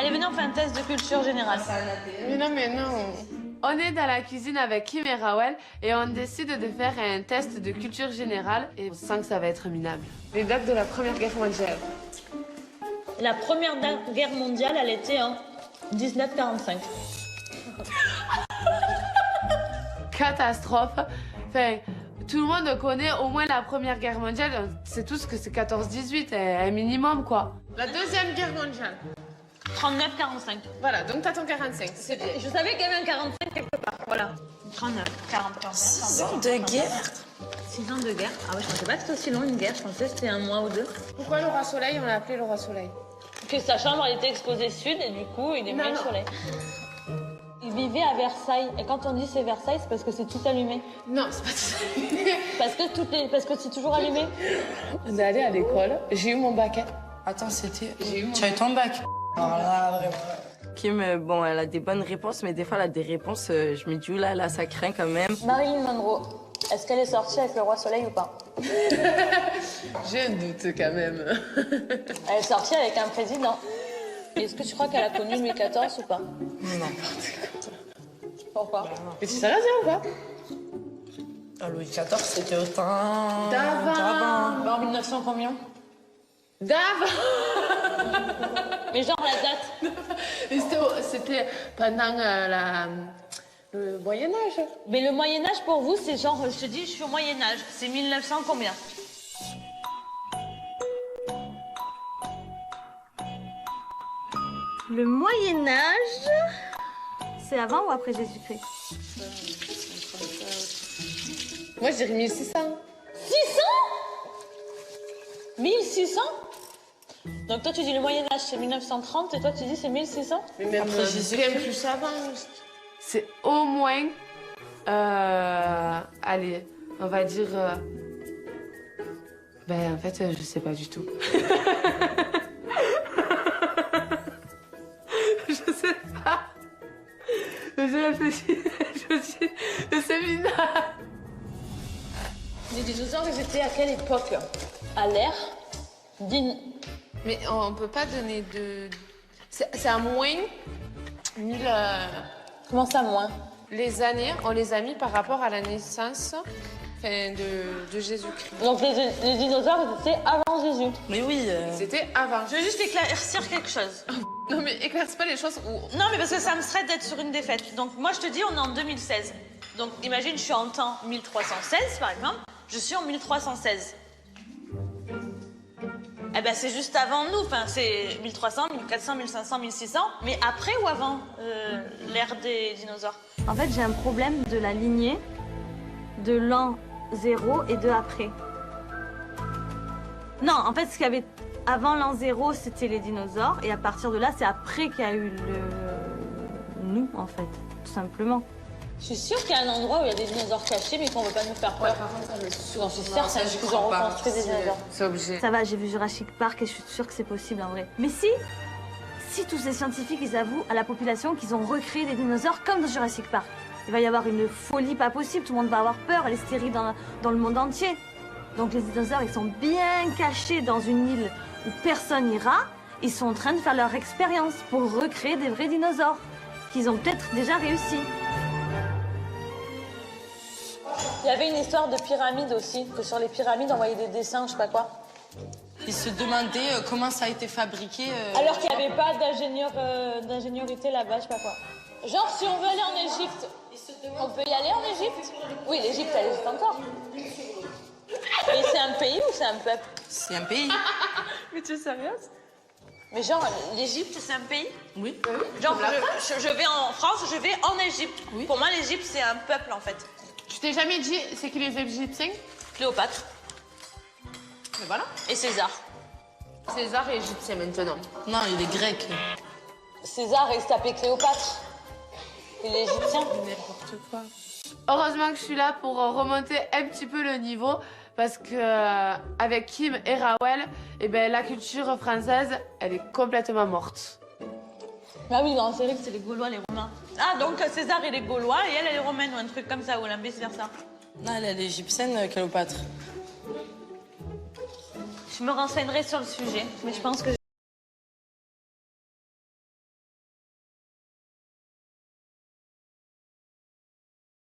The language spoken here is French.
Allez, venez, on fait un test de culture générale. Mais non, mais non. On est dans la cuisine avec Kim et Rawel et on décide de faire un test de culture générale et on sent que ça va être minable. Les dates de la Première Guerre mondiale. La première guerre mondiale, elle était en 1945. Catastrophe. Enfin, tout le monde connaît au moins la Première Guerre mondiale. C'est tout ce que c'est 14-18, un minimum quoi. La Deuxième Guerre mondiale. 39-45. Voilà, donc t'as ton 45, c'est bien. Je savais qu'il y avait un 45 quelque part, voilà. 39, 40, 45. 6 ans de guerre. 6 ans de guerre. Ah ouais, je pensais pas que c'était aussi long une guerre, je pensais que c'était un mois ou deux. Pourquoi le roi Soleil, on l'a appelé le roi Soleil? Que sa chambre elle était exposée sud et du coup il aimait le soleil. Il vivait à Versailles et quand on dit c'est Versailles c'est parce que c'est tout allumé. Non, c'est pas tout ça. Parce que c'est toujours allumé. On est allé à l'école, j'ai eu mon bac. Attends, c'était... Tu as eu ton bac. Alors là, vraiment... Kim, bon, elle a des bonnes réponses, mais des fois, elle a des réponses, je me dis, oulala, ça craint quand même. Marilyn Monroe, est-ce qu'elle est sortie avec le roi soleil ou pas? J'ai un doute quand même. Elle est sortie avec un président. Est-ce que tu crois qu'elle a connu Louis XIV ou pas? N'importe quoi. Pourquoi? Mais tu sais rien ou pas? Ah, Louis XIV, c'était au temps... D'avant. En 1900 combien? D'avant. Mais genre la date. C'était pendant le Moyen-Âge. Mais le Moyen-Âge pour vous c'est genre, je te dis je suis au Moyen-Âge, c'est 1900 combien? Le Moyen-Âge, c'est avant ou après Jésus-Christ? Moi, je dirais 1600. 600? 1600? Donc toi tu dis le Moyen-Âge c'est 1930 et toi tu dis c'est 1600? Mais même Après Jésus-Christ. bien plus avant. C'est au moins... allez, on va dire... Ben en fait, je sais pas du tout. Je sais pas. Je réfléchis. Je dis le séminaire. Les dinosaures ils étaient à quelle époque? À l'ère Mais on peut pas donner de... C'est à moins 1000... Comment ça moins? Les années, on les a mis par rapport à la naissance de Jésus-Christ. Donc les dinosaures ils étaient avant Jésus. Mais oui, C'était avant. Je veux juste éclaircir quelque chose. Non mais éclaircis pas les choses où... Non mais parce que ça me serait d'être sur une défaite. Donc moi je te dis on est en 2016. Donc imagine je suis en temps 1316 par exemple. Je suis en 1316. Eh ben c'est juste avant nous, enfin c'est 1300, 1400, 1500, 1600, mais après ou avant l'ère des dinosaures? En fait j'ai un problème de la lignée de l'an 0 et de après. Non, en fait ce qu'il y avait avant l'an 0 c'était les dinosaures et à partir de là c'est après qu'il y a eu nous en fait, tout simplement. Je suis sûre qu'il y a un endroit où il y a des dinosaures cachés mais qu'on veut pas nous faire peur. J'en suis sûre, c'est qu'ils ont reconstruit des dinosaures. C'est obligé. Ça va, j'ai vu Jurassic Park et je suis sûre que c'est possible en vrai. Mais si tous ces scientifiques ils avouent à la population qu'ils ont recréé des dinosaures comme dans Jurassic Park, il va y avoir une folie pas possible, tout le monde va avoir peur, elle est stérile dans le monde entier. Donc les dinosaures ils sont bien cachés dans une île où personne n'ira, ils sont en train de faire leur expérience pour recréer des vrais dinosaures qu'ils ont peut-être déjà réussi. Il y avait une histoire de pyramide aussi, que sur les pyramides on voyait des dessins, je sais pas quoi. ils se demandaient comment ça a été fabriqué. Alors qu'il n'y avait pas d'ingéniosité là-bas, je sais pas quoi. Genre, si on veut aller en Égypte, on peut y aller en Égypte? Oui, l'Égypte, elle existe encore. Mais c'est un pays ou c'est un peuple? C'est un pays. Mais tu es sérieuse? Mais genre, l'Égypte, c'est un pays? Oui. Genre, je vais en France, je vais en Égypte. Oui. Pour moi, l'Égypte, c'est un peuple, en fait. Tu t'es jamais dit, c'est qui les Égyptiens? Cléopâtre Mais voilà. et César. César est égyptien maintenant. Non, il est grec. César, il s'appelait Cléopâtre. Il est égyptien. N'importe quoi. Heureusement que je suis là pour remonter un petit peu le niveau parce que avec Kim et Rawel, eh ben, la culture française, elle est complètement morte. Ah oui, non, c'est vrai que c'est les Gaulois, les Romains. Ah, donc César, il est Gaulois et elle est romaine ou un truc comme ça, ou vice-versa. Non, elle est égyptienne, Cléopâtre. Je me renseignerai sur le sujet, mais je pense que